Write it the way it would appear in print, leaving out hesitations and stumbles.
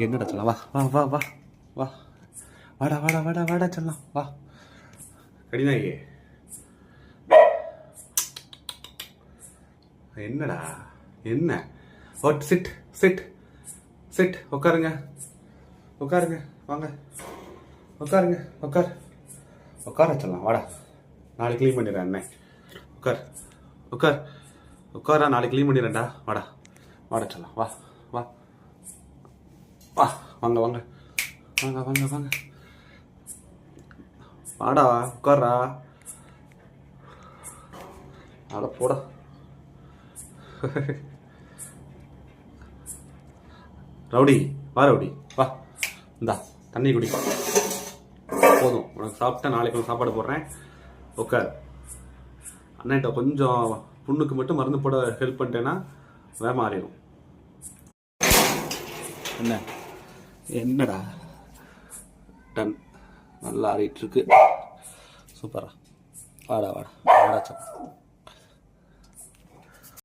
என்னடா சொல்லலாம், வா வா வா வா வா, வாடா வாடா வாடா வாடா சொல்லலாம், வா கடிநாயகி. என்னடா என்ன? வாட்? சிட் சிட் சிட், உட்காருங்க உட்காருங்க, வாங்க உட்காருங்க, உட்கார சொல்லலாம், வாடா நாளைக்கு க்ளீன் பண்ணிடுறேன் அண்ணே. உட்கார் உட்கார் உட்காரா, நாளைக்கு க்ளீன் பண்ணிடுறேன்டா, வாடா வாடா சொல்லலாம், வா வா வா, வாங்க வாங்க வாங்க வாங்க வாங்க, வாடா உட்கார்றா, அட போடா. ரவுடி வா, ரவுடி வா, இந்தா தண்ணி குடி, போதும் உனக்கு சாப்பிட்டா நாளைக்கு சாப்பாடு போடுறேன். உட்கார். அண்ணன்ட்ட கொஞ்சம் புண்ணுக்கு மட்டும் மருந்து போட ஹெல்ப் பண்ணிட்டேன்னா வேகம் ஆறிடும். என்ன என்னடா? டன், நல்லா ஆறிட்டு இருக்கு, சூப்பரா. வாடா வாடா வாடா.